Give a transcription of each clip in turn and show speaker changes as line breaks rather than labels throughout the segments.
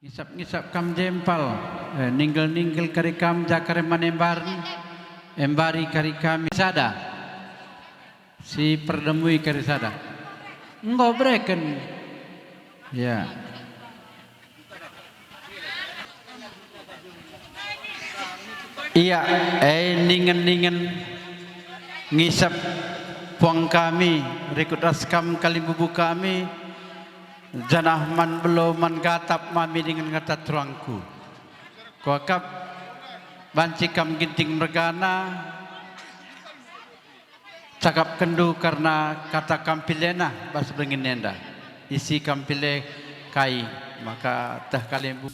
Ngisap-ngisap kam jempal, ninggel-ninggel karikam jakare manembari, embari karikam sada, si perdemui karisada, ngobreken, ya. Iya, ningen-ningen ngisap puang kami, rikut raskam kali bubu kami. Janah man belum man gatap mami dengan kata terangku. Kuakap banci kam ginting mergana. Cakap kendu karena kata kampilena bas bengin nenda. Isi kampile kai maka teh kalian bu.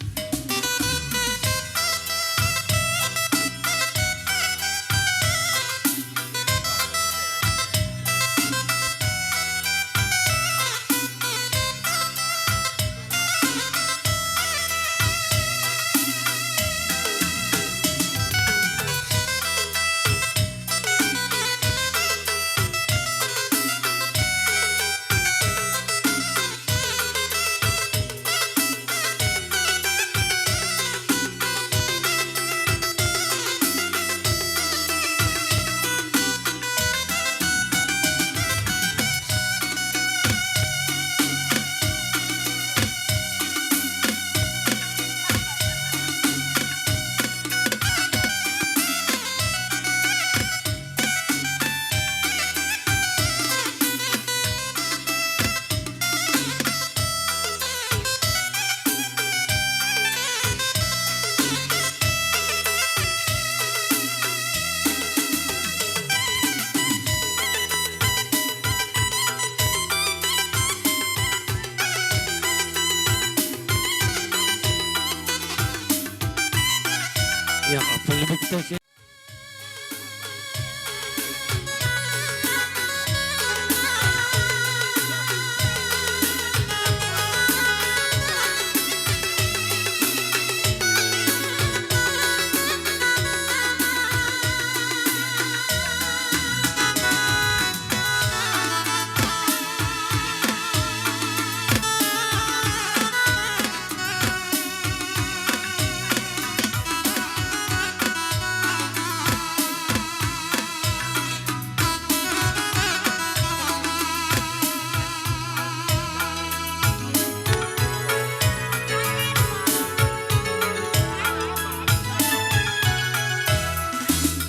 Ya, apa lebih kita sih?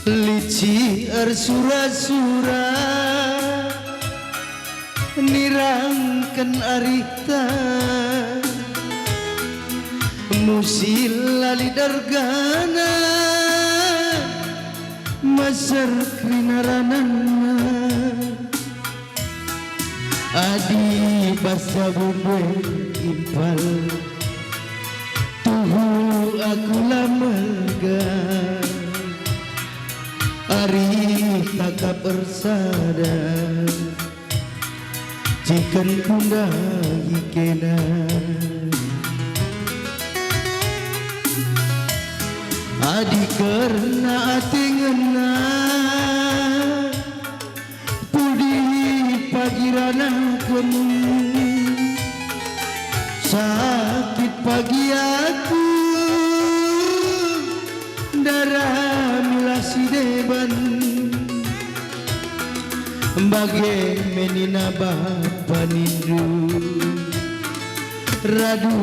Lici arsura-sura nirangkan arita musil lali dargana masar krinaranana adi basa bumbu impal tuhu aku lamaga Ari taka persada Jikan kunda hikena Adi karena ati ngena Pudi pagiranakan Sakit pagi aku Darah milasi deban Bagai menina bapa nindu Radu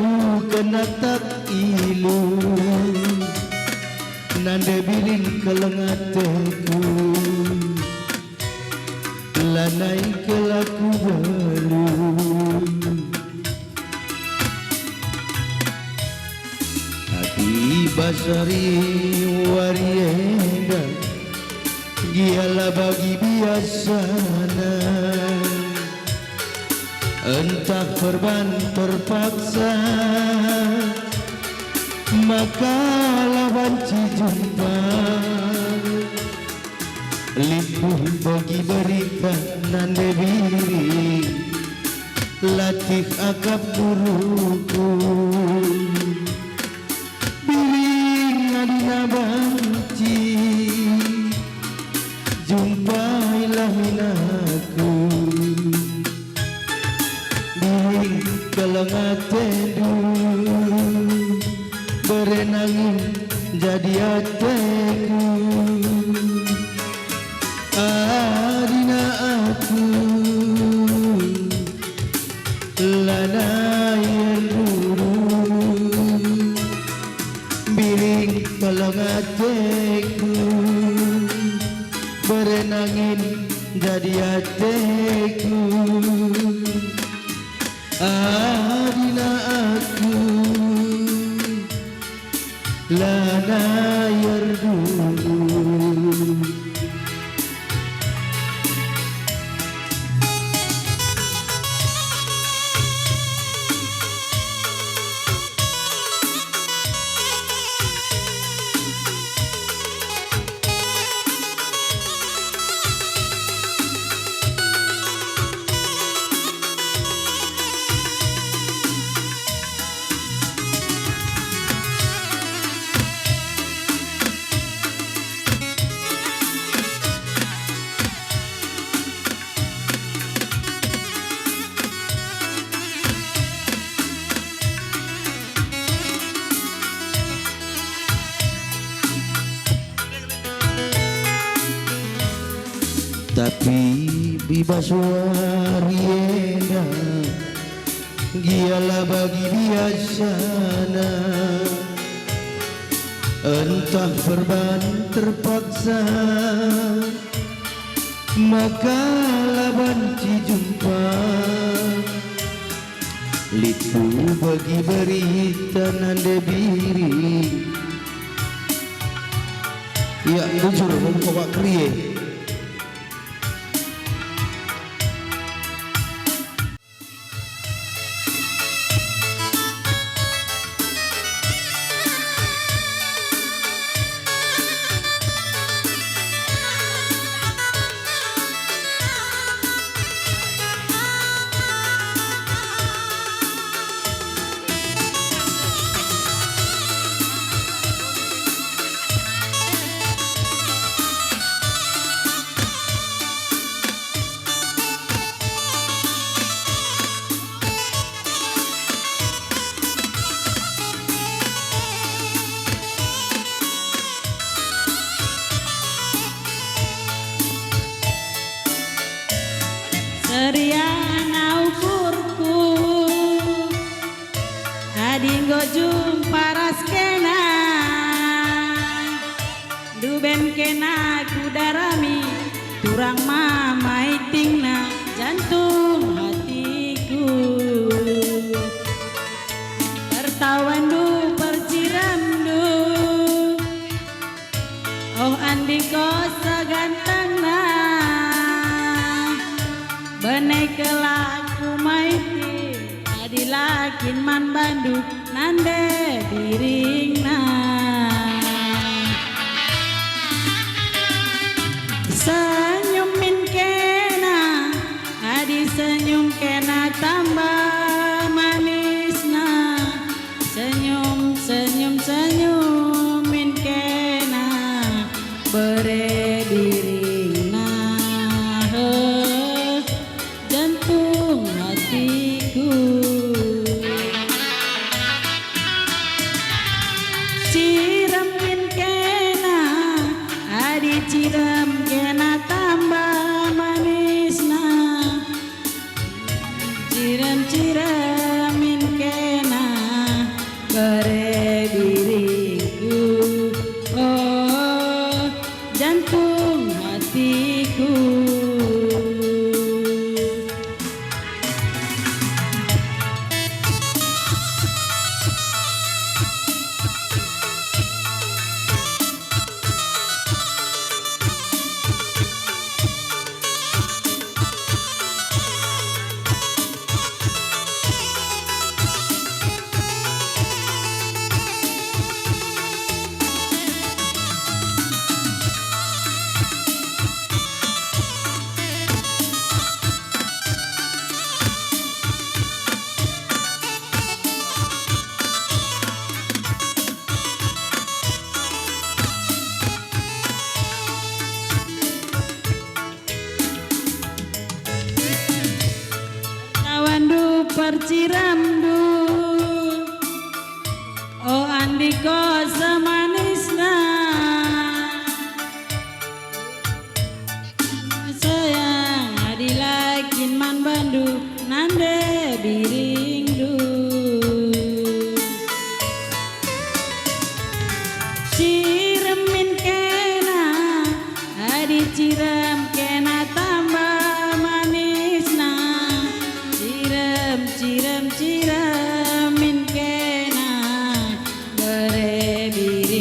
kena tak ilu Nande birin kelengateku Lanai kelaku baru Basari warienda Giala bagi biasana Entah korban terpaksa Maka lawan jumpa Lipuh bagi berikan nande biri Latih akap buruku Banci jumpailah minaku di kelengatedu berenangin jadi hatiku. Adina aku lanayan dulu biring tolong hatiku berenangin jadi hatiku. Adina aku lanayar dulu. Tapi bibas wariena gialah bagi biasana, entah perban terpaksa maka laban ci jumpa. Lipu bagi berita nande biri ya jujur membawa kriye.
Seriana ukurku adinggo jumpa raskena duben kena kudarami turang mamai tingna jantung hatiku tertawan du perciram du oh andiko sagantangna benai kelaku maiti adilakin man bandu nande biringna senyumin kena adi senyum kena tambah manisna senyum senyum senyumin kena bere biringna jantung hatiku ciramin kena adi ciram kena tambah manisna ciram-ciramin kena bare diriku oh jantung hatiku. Perciram du oh andiko semanisna sayang adilakin man bandu nande biringdu ciremin kena adi cirem kena tambah manisna ciremin kena bere biring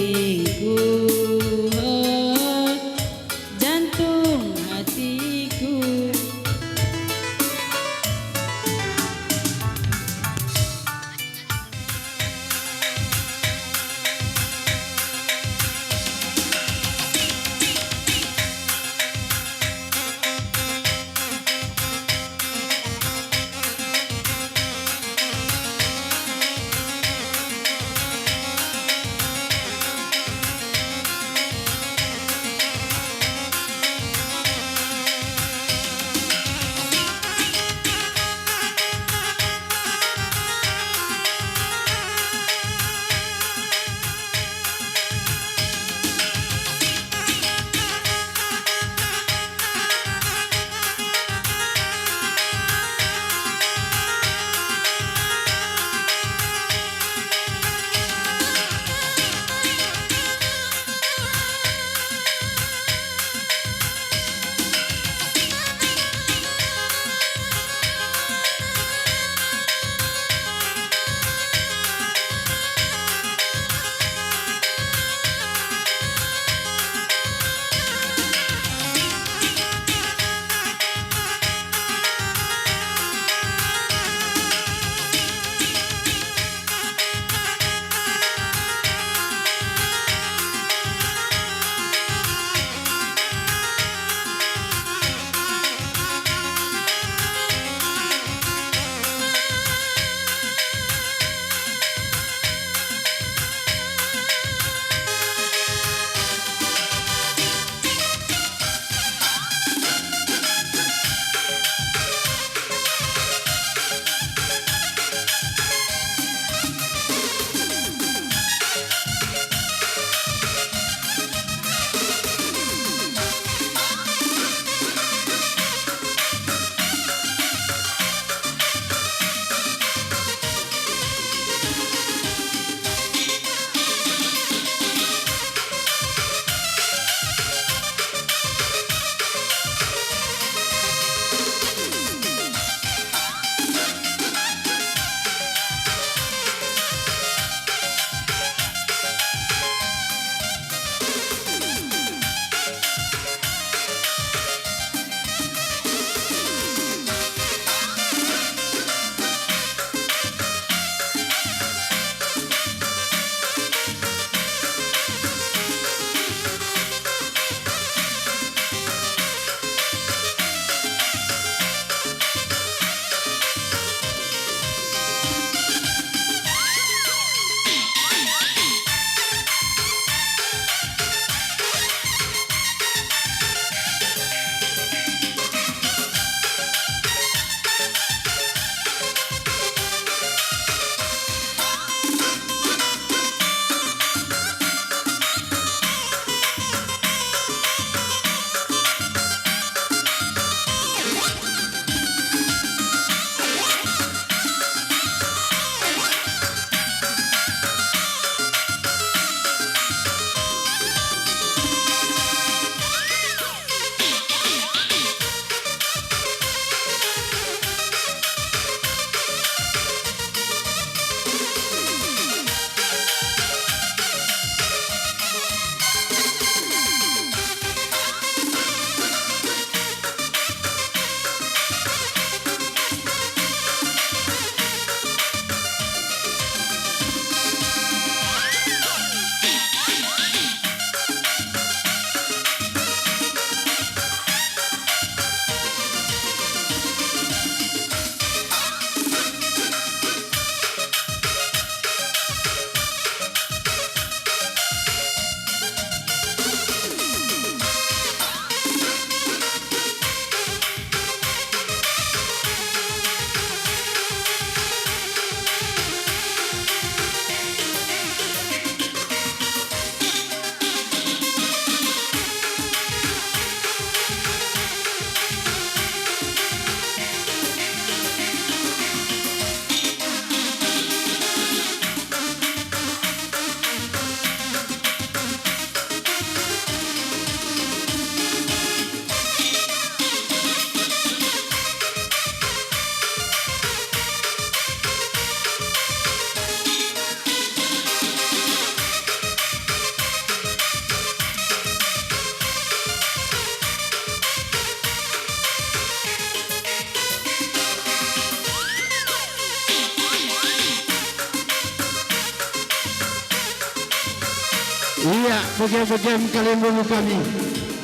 Iya, bagian-bagian kalian bumbu kami.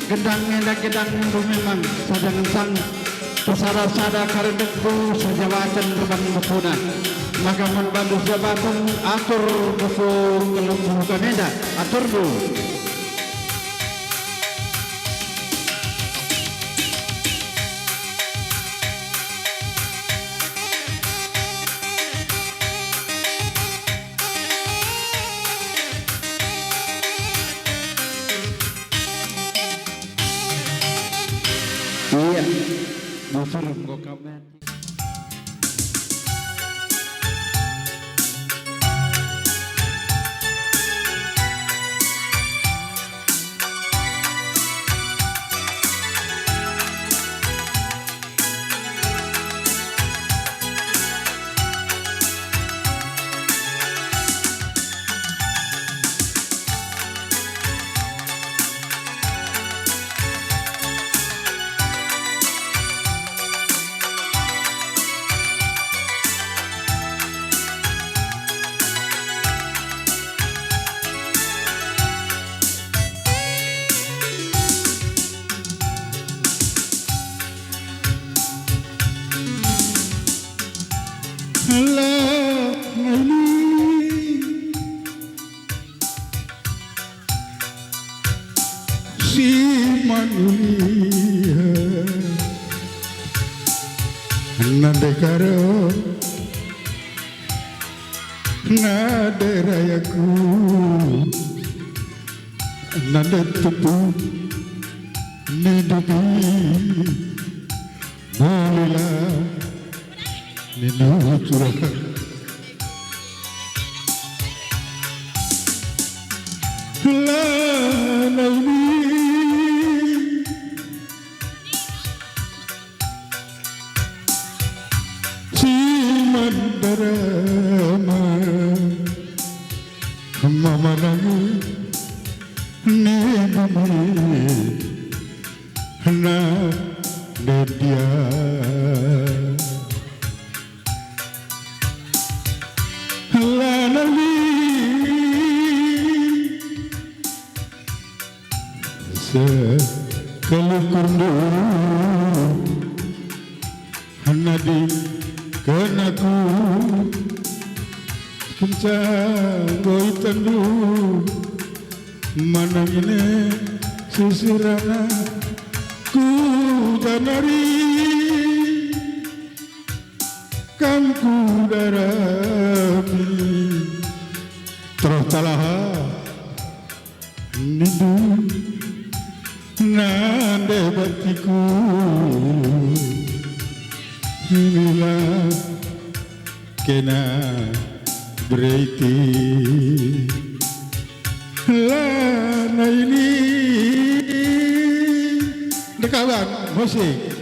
Gendang ngendak gendang itu memang sadangan sang pesara-sada karendek bu sejawatan reban bukuna. Maka membantu jabatan atur buku kelumbu kami dah. Atur bu. Iya, busur kok kami. Si manusia nande karo nade rayaku nande tupu nidupi bolehlah ninu curah lana ini si mandarama mama lagi ni bumi na dia lana ini kalau kundu hanadi kenaku kencang goi tandu manangine sisirana ku danari kamku darami terus talaha nindu nande batiku inilah kena berarti lana ini dekawan musik.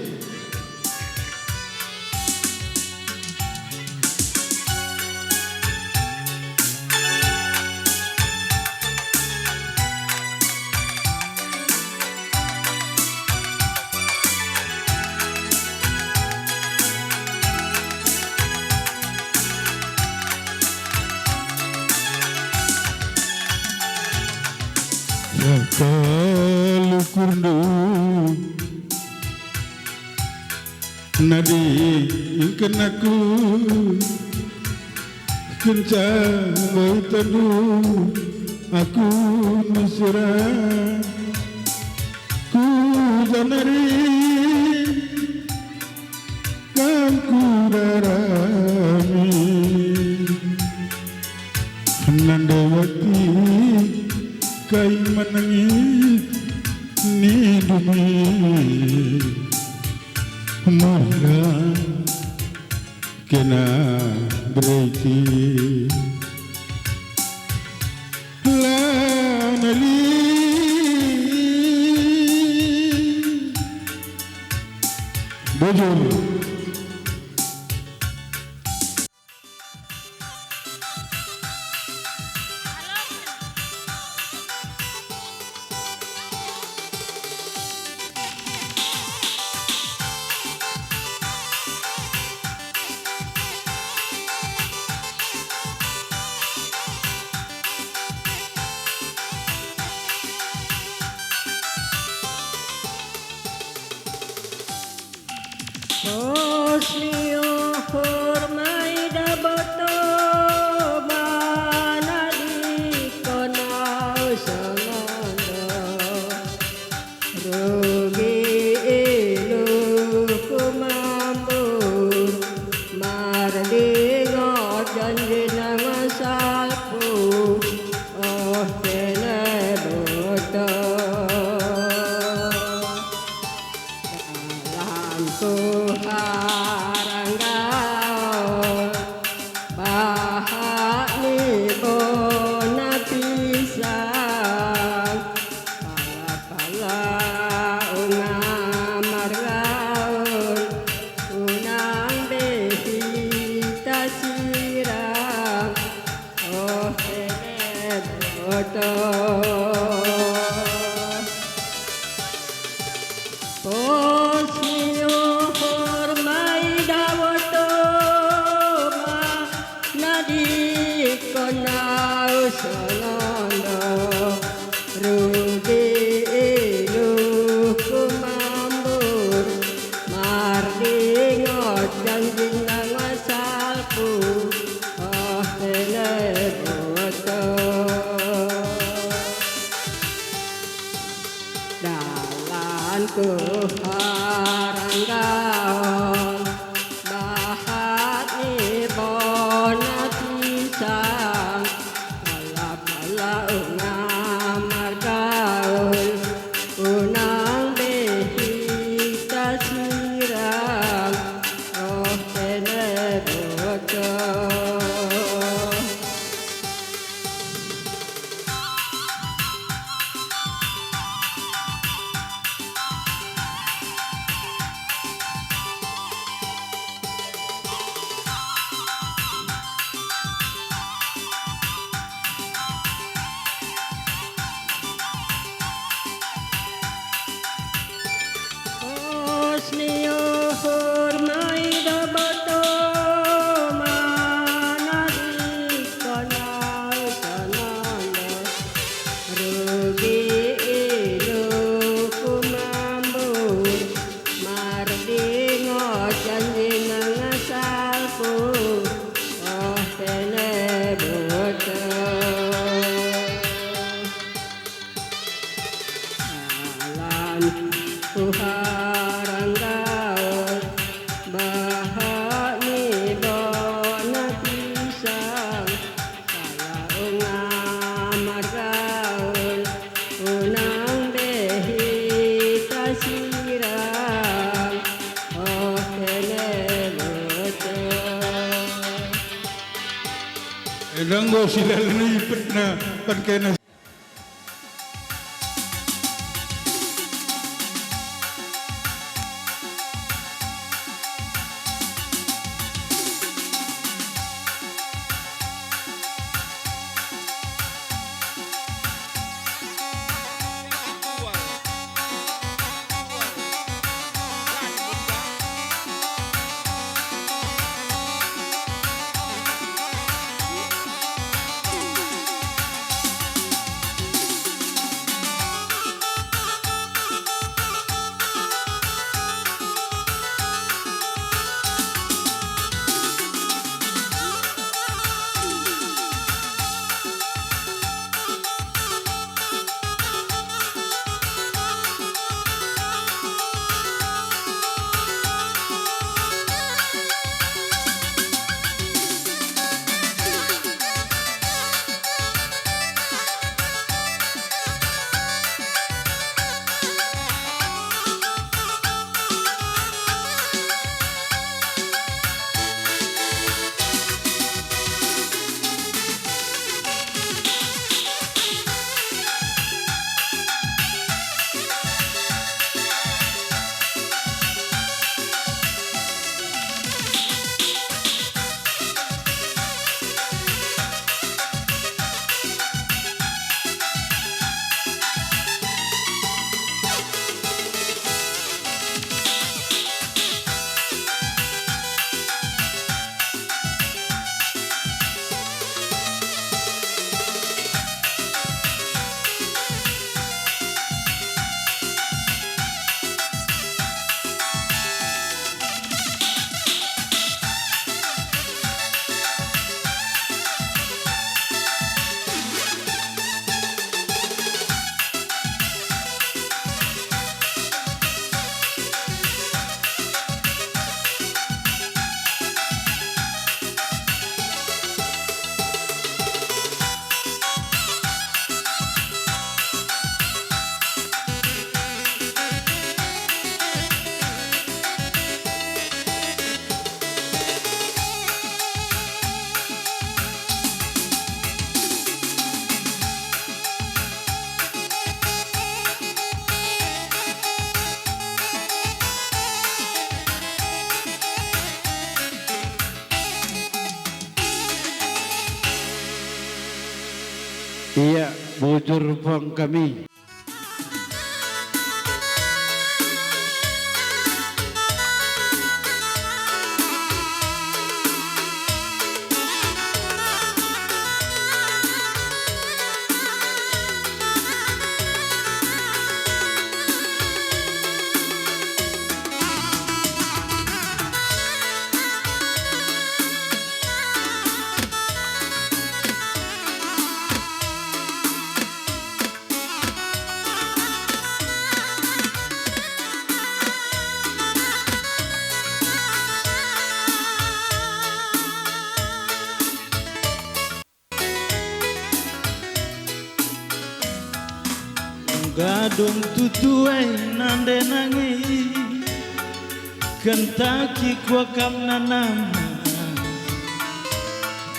Kalau kundu nadi kenaku kencang boy tandu aku mesra ku janari kamku darami nandawati kai menangis ni dumi marga kena berarti lanali bojol
Bosnio hormai daboto manadi konau sangondo rugi ilu kumambur mardi ngojanji nama salpu oh tene boto Haranggaon bahani bona pisang pala-pala ungamargaon unang behita sirang oh boto Bosnio hormai dawoto manadi konau sangondo rugi ilu kumambur mardi ngojanji nang wasalku oh tele boto dalanku haranggaon bahani bona pisang pala-pala ungamargaon unang behita sirang oh tene boto Bosnio hormai daboto manadi konau sangondo rugi ilu kumambur mardi ngojanji nang asalku oh tene boto haranggaon bahani bona pisang pala ungamargaon unang behita sirang oh tene boto
Ranggo sila lanipit na pagkena. Iya, bujur pong kami.
Gadung tutuai nande nangi Kentaki kuakam nanam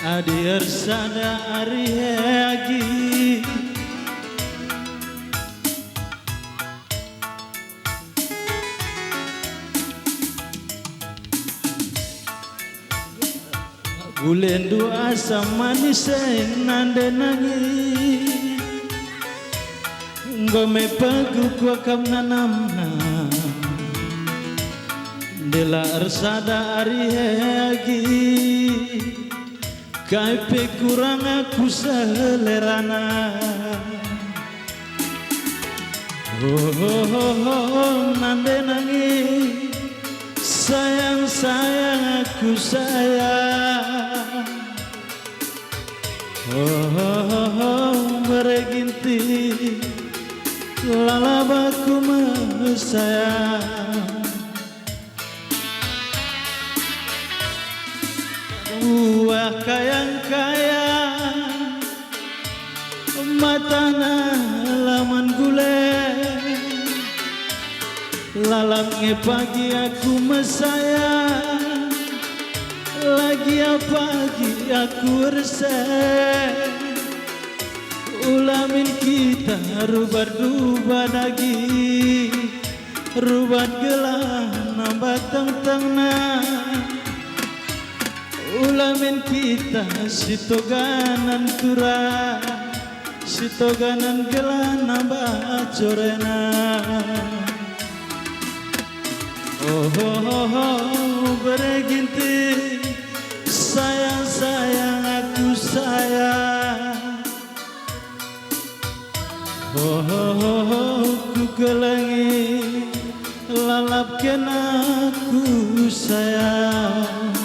Adi ersada ari heagi Bulendu asam manis nande nangi Ngome pagu kuakam nanamna Dela ersada ari heagi Kaipe kurang aku selerana Oh nande nangi Sayang sayang aku sayang Oh mereginti Lalabaku mesayang Buah kayang-kayang Matana laman gule Lalangnya pagi aku mesayang Lagi pagi aku resah Ulamin kita rubat-rubat lagi Rubat gelah nambah teng-tengna Ulamin kita sitoganan turah Sitoganan gelah nambah corena Oh bereginti Sayang-sayang aku sayang Oh, ku kelangi lalapkan aku sayang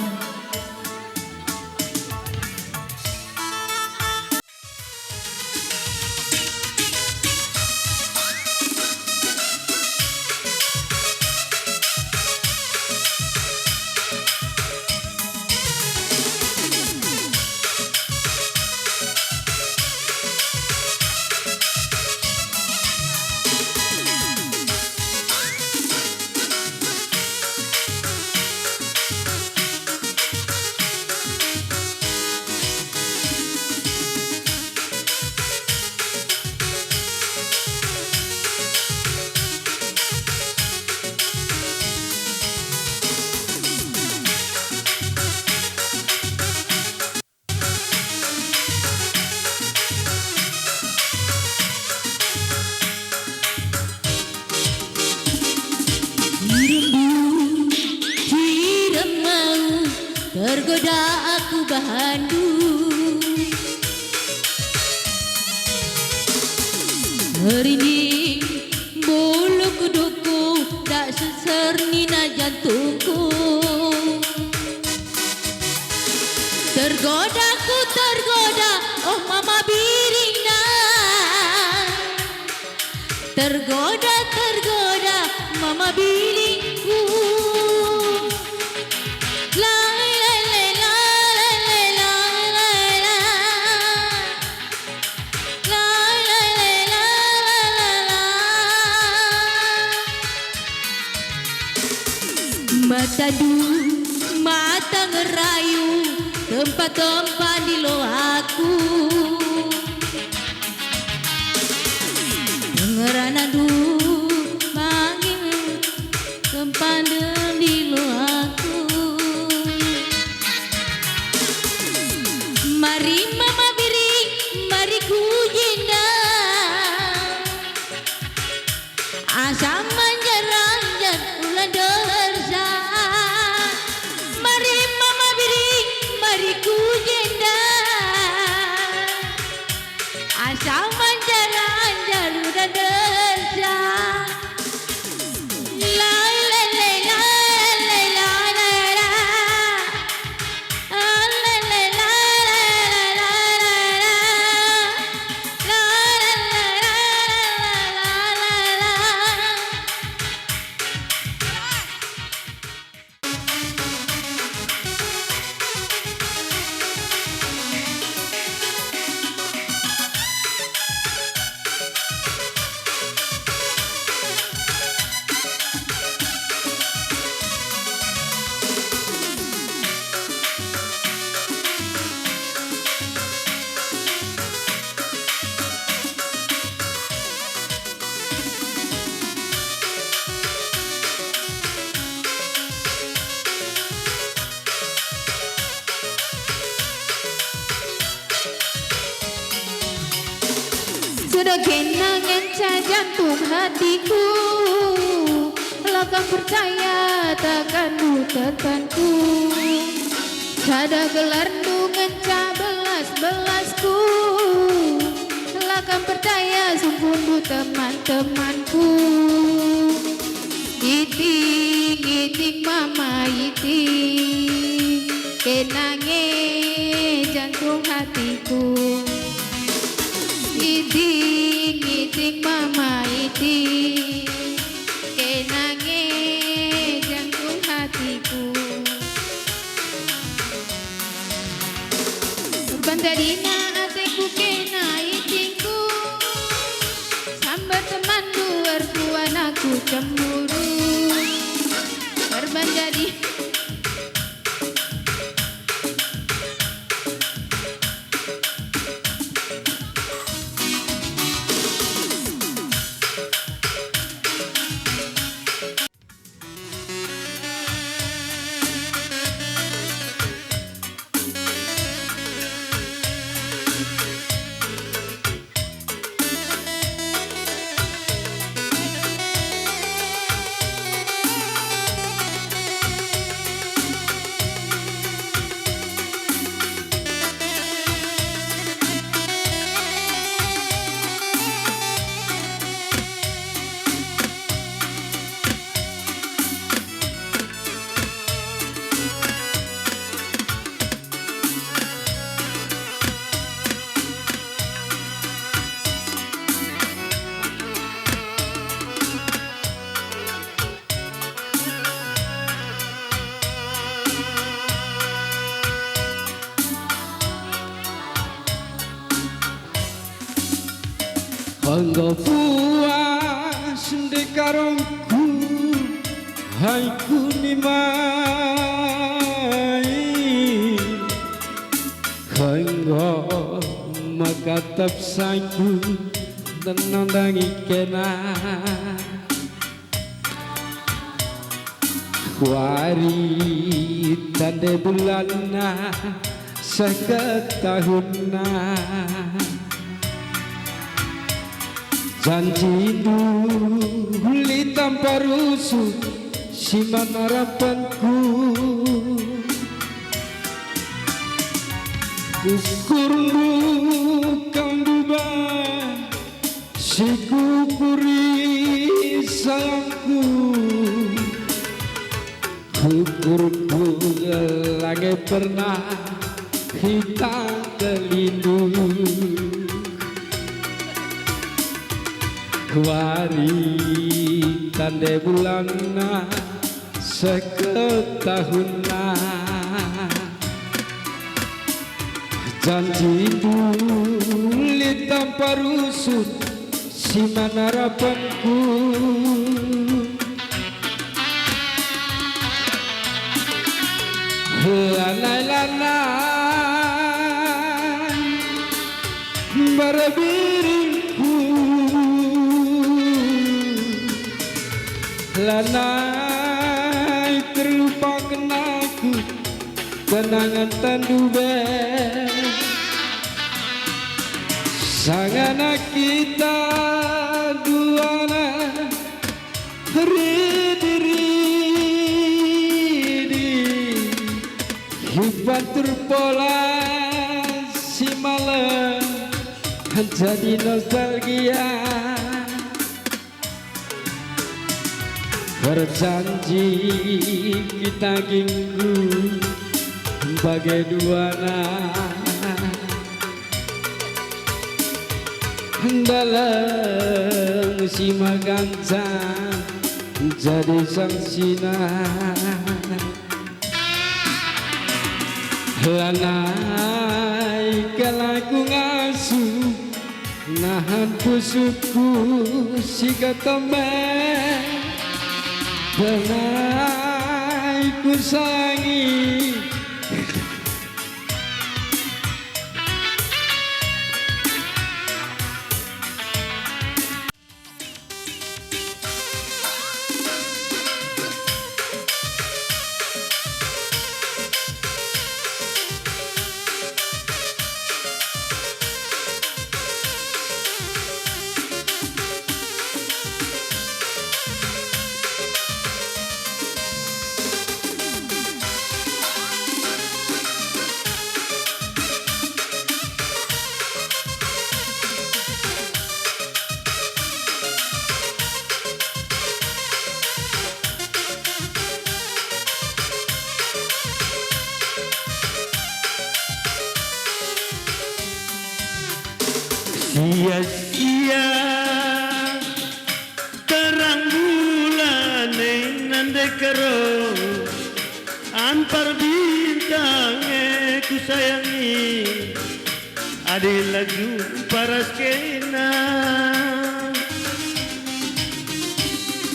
Tergoda aku bahandu Merinding bulu kuduku Tak sesernina jantungku Tergoda ku tergoda Oh mama biringna Tergoda tergoda mama biringku Mata ngerayu tempat-tempat di loaku Dengeran adu mangin tempat di loaku Mari mama biring, mari kuji Taman jalan jalur dan dendam. La la la la la la la la. La la la la la la la. La la la la la la. Sudah kenangan jantung hatiku, lakang percaya takkan lukakanku. Sada gelar dengan belas-belasku, lakang percaya sungguh teman-temanku. Iting mama iting, kenange jantung hatiku. Iting mama iting, kenange jantung hatiku. Urban tadina ateku kena itingku, sambat teman luar tuan aku cemburu. Urban jadi
Bangga puas dekarongku, hai kunimai. Bangga makatap saiku tenandangi kena. Wari tanda bulanna seketahunna. Janji duli tanpa rusuh, siman harapanku. Kukurmu kang duba, si kukuri sayangku. Kukurku lagi pernah hitam kelindung. Wari tanda bulanna seketahunna. Janji duli tanpa rusuh, siman harapanku. Lanai-lanai barabiringku, lanai terlupakan aku, kenangan tandube. Sangana kita duana Batur pola si malam jadi nostalgia. Berjanji kita ginggu bagai duana dalam si maganca jadi sangsina. Lanai kalaku ngasuh nahan pusuku si ketombe. Lanai ku sangi
sia-sia terang bulan nande kero ampar bintang ku sayangi ade laju paras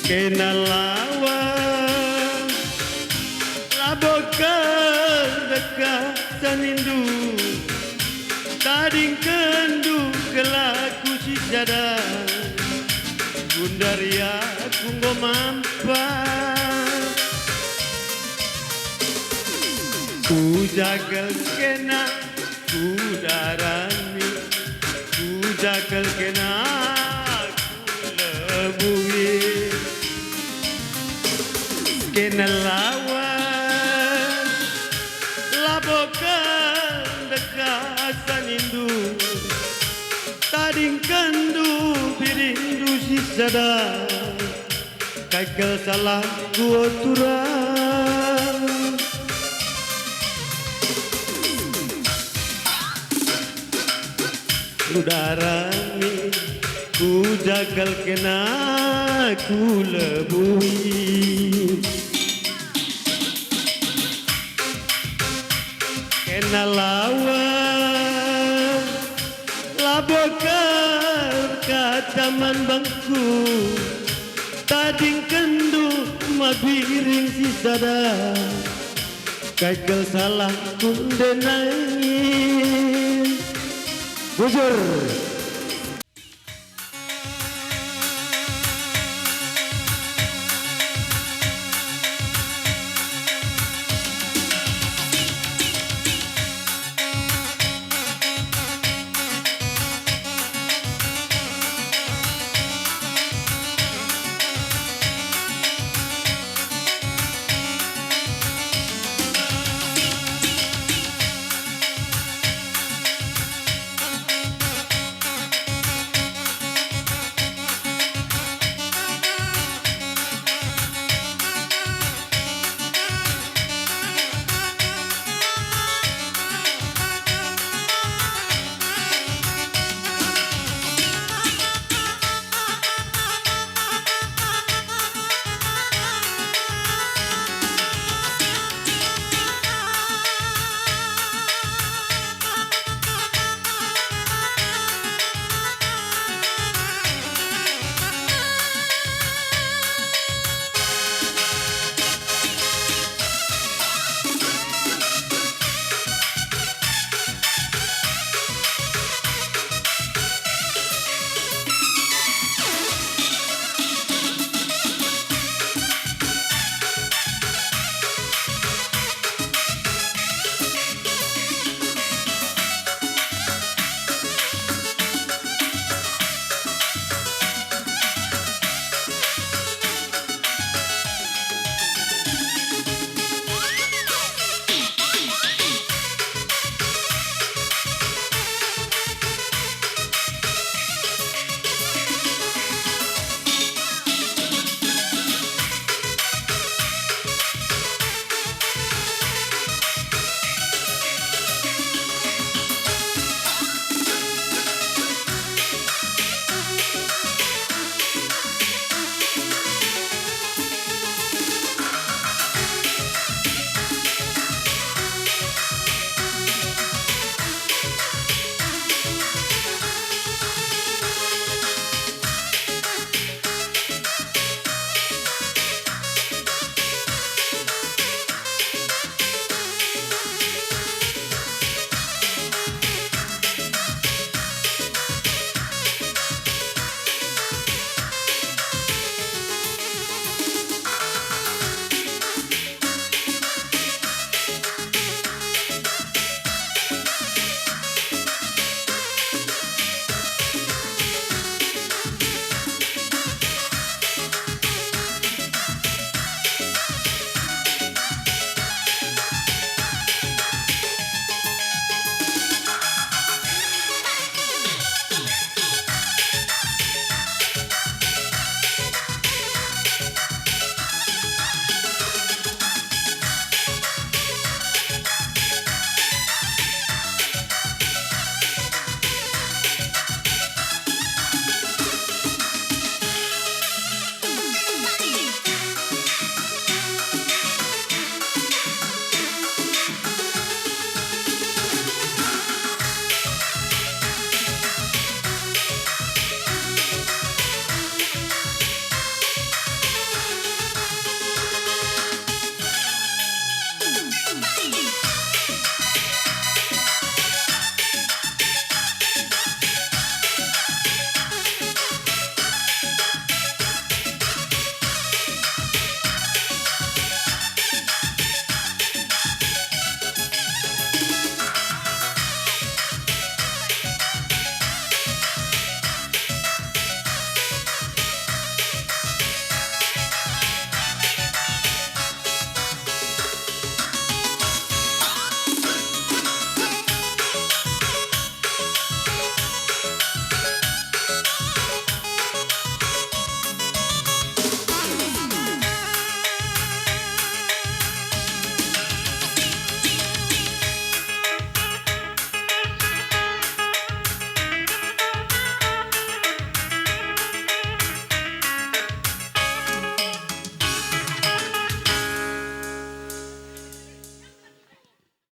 kena lawa labokan dekat sanindu tading kendu kelaku si jada gundaria kunggo mampas ku jagal kena ku darani ku jagal kena ku lebui kena lawan labokan dekat sanindu tading kandu pirindu si sada kaikal salah ku turang udarani ku jagal kena ku lebui kena lawan labokar kataman bangku tading kendu mabiring si sada kaikal salah kunde nangis bujur